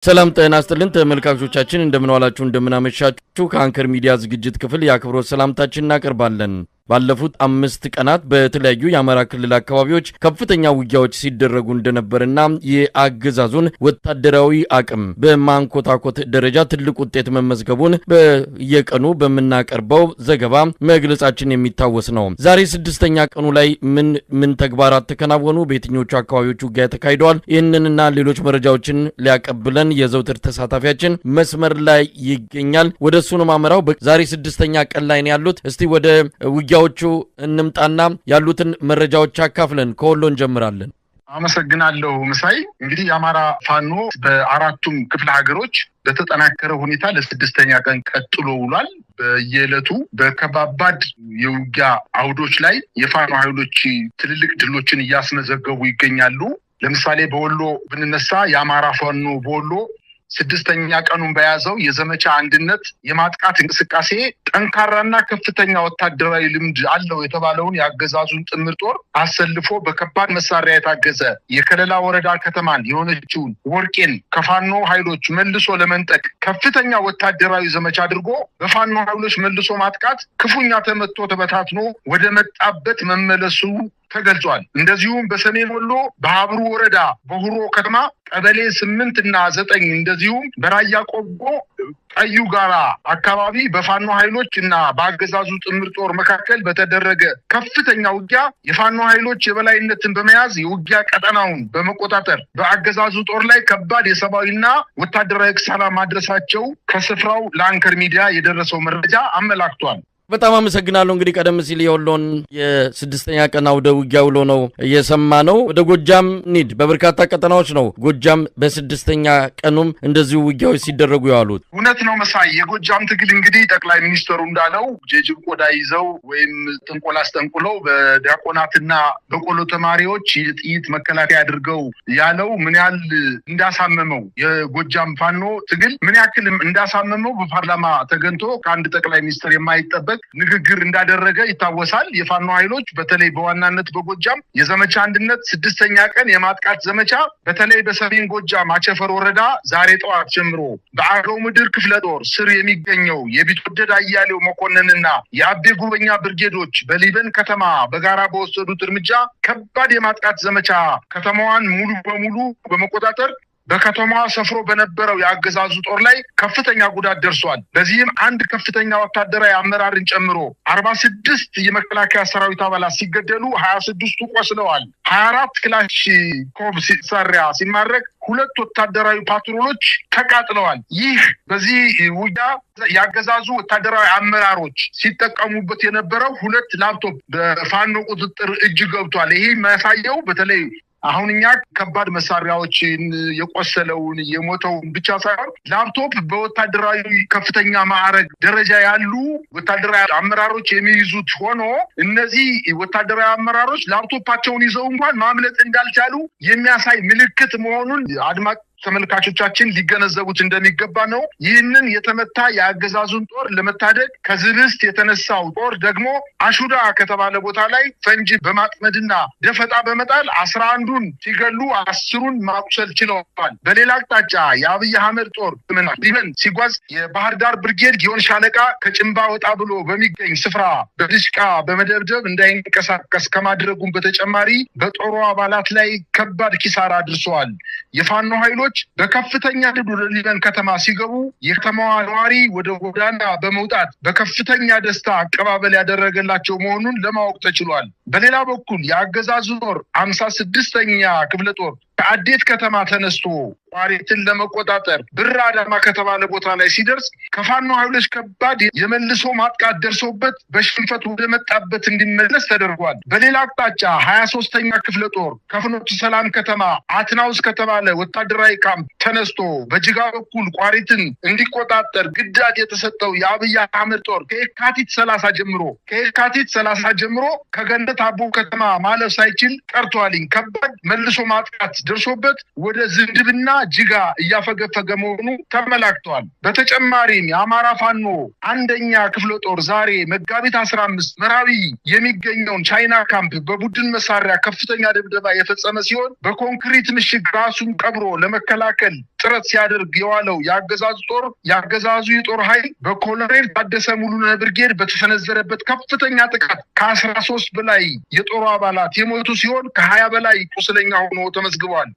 ሰላም ጤና ይስጥልን ተመልካቾቻችን እንደምን ዋላችሁ እንደምን አመሻችሁ ከአንከር ሚዲያ ዝግጅት ክፍል ያክብሮት ሰላምታችንን እናቀርባለን። ባለፉት 5 ቀናት በተለያዩ የአማራ ክልል አካባቢዎች ከፍተኛ ውጊያዎች ሲደረጉ እንደነበርና የአገዛዙን ወታደራዊ አቅም በማንኮታኮት ደረጃ ትልቅ ውጤት መመዝገቡን በየቀኑ በመናቀርበው ዘገባ መግለጻችን የሚታወስ ነው። ዛሬ 6ኛ ቀኑ ላይ ምን ተግባራት ተከናወኑ፣ በየትኞቹ አካባቢዎች ውጊያ ተካሂደዋል፣ ይህንንና ሌሎች መረጃዎችን ሊያቀብለን የዘውትር ተሳታፊያችን መስመር ላይ ይገኛል። ወደሱ ነው ማመራው። ዛሬ 6ኛ ቀን ላይ ነው ያሉት። እስቲ ወደ ውጊያዎቹ እንምጣና ያሉትን መረጃዎች አካፍለን ከወሎ እንጀምራለን። አመሰግናለሁ መሳይ። እንግዲህ የአማራ ፋኖ በአራቱም ክፍለ ሀገሮች በተጠናከረ ሁኔታ ለ6ኛ ቀን ቀጥሎ ውሏል። በየዕለቱ በከባባድ የውጊያ አውዶች ላይ የፋኖ ኃይሎች ትልልቅ ድሎችን እያስመዘገቡ ይገኛሉ። ለምሳሌ በወሎ ብንነሳ የአማራ ፋኖ በወሎ 6ኛ ቀኑን በያዘው የዘመቻ አንድነት የማጥቃት እንቅስቃሴ ጠንካራና ከፍተኛ ወታደራዊ ልምድ አለው የተባለውን የአገዛዙን ጥምር ጦር አሰልፎ በከባድ መሳሪያ የታገዘ የከለላ ወረዳ ከተማን የሆነችውን ወርቄን ከፋኖ ኃይሎች መልሶ ለመንጠቅ ከፍተኛ ወታደራዊ ዘመቻ አድርጎ በፋኖ ኃይሎች መልሶ ማጥቃት ክፉኛ ተመቶ ተበታትኖ ወደ መጣበት መመለሱ ተገልጿል። እንደዚሁም በሰሜን ወሎ በሀብሩ ወረዳ በሁሮ ከተማ ቀበሌ 8 እና 9 እንደዚሁም በራያ ቆቦ ቀዩ ጋራ አካባቢ በፋኖ ኃይሎች እና በአገዛዙ ጥምር ጦር መካከል በተደረገ ከፍተኛ ውጊያ የፋኖ ኃይሎች የበላይነትን በመያዝ የውጊያ ቀጠናውን በመቆጣጠር በአገዛዙ ጦር ላይ ከባድ የሰብአዊና ወታደራዊ ኪሳራ ማድረሳቸው ከስፍራው ለአንከር ሚዲያ የደረሰው መረጃ አመላክቷል። በጣም አመሰግናለሁ። እንግዲህ ቀደም ሲል የወሎን የ6ኛ ቀን አውደ ውጊያ ውሎ ነው እየሰማነው። ወደ ጎጃም ኒድ በበርካታ ቀጠናዎች ነው ጎጃም በ6ኛ ቀኑም እንደዚሁ ውጊያዎች ሲደረጉ ያሉት። እውነት ነው መሳይ። የጎጃም ትግል እንግዲህ ጠቅላይ ሚኒስትሩ እንዳለው ጅብ ቆዳ ይዘው ወይም ጥንቆላ አስጠንቁለው በዲያቆናትና በቆሎ ተማሪዎች የጥይት መከላከያ አድርገው ያለው ምን ያህል እንዳሳመመው የጎጃም ፋኖ ትግል ምን ያክል እንዳሳመመው በፓርላማ ተገንቶ ከአንድ ጠቅላይ ሚኒስትር የማይጠበቅ ንግግር እንዳደረገ ይታወሳል። የፋኖ ኃይሎች በተለይ በዋናነት በጎጃም የዘመቻ አንድነት 6ኛ ቀን የማጥቃት ዘመቻ በተለይ በሰሜን ጎጃም አቸፈር ወረዳ ዛሬ ጠዋት ጀምሮ በአገው ምድር ክፍለ ጦር ስር የሚገኘው የቢትወደድ አያሌው መኮንንና የአቤ ጉበኛ ብርጌዶች በሊበን ከተማ በጋራ በወሰዱት እርምጃ ከባድ የማጥቃት ዘመቻ ከተማዋን ሙሉ በሙሉ በመቆጣጠር በከተማዋ ሰፍሮ በነበረው የአገዛዙ ጦር ላይ ከፍተኛ ጉዳት ደርሷል። በዚህም አንድ ከፍተኛ ወታደራዊ አመራርን ጨምሮ 46 የመከላከያ ሰራዊት አባላት ሲገደሉ 26ቱ ቆስለዋል። 24 ክላሽንኮቭ መሳሪያ ሲማረክ 2 ወታደራዊ ፓትሮሎች ተቃጥለዋል። ይህ በዚህ ውጊያ ያገዛዙ ወታደራዊ አመራሮች ሲጠቀሙበት የነበረው 2 ላፕቶፕ በፋኖ ቁጥጥር እጅ ገብቷል። ይህ የሚያሳየው በተለይ አሁን እኛ ከባድ መሳሪያዎችን የቆሰለውን የሞተውን ብቻ ሳይሆን ላፕቶፕ በወታደራዊ ከፍተኛ ማዕረግ ደረጃ ያሉ ወታደራዊ አመራሮች የሚይዙት ሆኖ እነዚህ ወታደራዊ አመራሮች ላፕቶፓቸውን ይዘው እንኳን ማምለጥ እንዳልቻሉ የሚያሳይ ምልክት መሆኑን አድማጭ ተመልካቾቻችን ሊገነዘቡት እንደሚገባ ነው። ይህንን የተመታ የአገዛዙን ጦር ለመታደግ ከዝብስት የተነሳው ጦር ደግሞ አሹዳ ከተባለ ቦታ ላይ ፈንጂ በማጥመድና ደፈጣ በመጣል 11ዱን ሲገሉ 10ሩን ማቁሰል ችለዋል። በሌላ አቅጣጫ የአብይ አህመድ ጦር ሊበን ሲጓዝ የባህር ዳር ብርጌድ ጊዮን ሻለቃ ከጭንባ ወጣ ብሎ በሚገኝ ስፍራ በድሽቃ በመደብደብ እንዳይንቀሳቀስ ከማድረጉም በተጨማሪ በጦሩ አባላት ላይ ከባድ ኪሳራ አድርሰዋል። የፋኖ ኃይሎች በከፍተኛ ድል ወደ ሊበን ከተማ ሲገቡ የከተማዋ ነዋሪ ወደ ጎዳና በመውጣት በከፍተኛ ደስታ አቀባበል ያደረገላቸው መሆኑን ለማወቅ ተችሏል። በሌላ በኩል የአገዛዙ ጦር 56ኛ ክፍለ ጦር ከአዴት ከተማ ተነስቶ ቋሪትን ለመቆጣጠር ብር አዳማ ከተባለ ቦታ ላይ ሲደርስ ከፋኖ ኃይሎች ከባድ የመልሶ ማጥቃት ደርሶበት በሽንፈት ወደ መጣበት እንዲመለስ ተደርጓል። በሌላ አቅጣጫ 23ኛ ክፍለ ጦር ከፍኖተ ሰላም ከተማ አትናውስ ከተባለ ወታደራዊ ካምፕ ተነስቶ በጅጋ በኩል ቋሪትን እንዲቆጣጠር ግዳጅ የተሰጠው የአብይ አህመድ ጦር ከየካቲት 30 ጀምሮ ከገነት አቦ ከተማ ማለፍ ሳይችል ቀርቷልኝ። ከባድ መልሶ ማጥቃት ደርሶበት ወደ ዝንድብና ጅጋ እያፈገፈገ መሆኑ ተመላክቷል። በተጨማሪም የአማራ ፋኖ አንደኛ ክፍለ ጦር ዛሬ መጋቢት 15 መራዊ የሚገኘውን ቻይና ካምፕ በቡድን መሳሪያ ከፍተኛ ድብደባ የፈጸመ ሲሆን በኮንክሪት ምሽግ ራሱን ቀብሮ ለመከላከል ጥረት ሲያደርግ የዋለው የአገዛዙ የጦር ኃይል በኮሎኔል ታደሰ ሙሉነህ ብርጌድ በተሰነዘረበት ከፍተኛ ጥቃት ከ13 በላይ የጦሩ አባላት የሞቱ ሲሆን ከ20 በላይ ቁስለኛ ሆኖ ተመዝግቧል።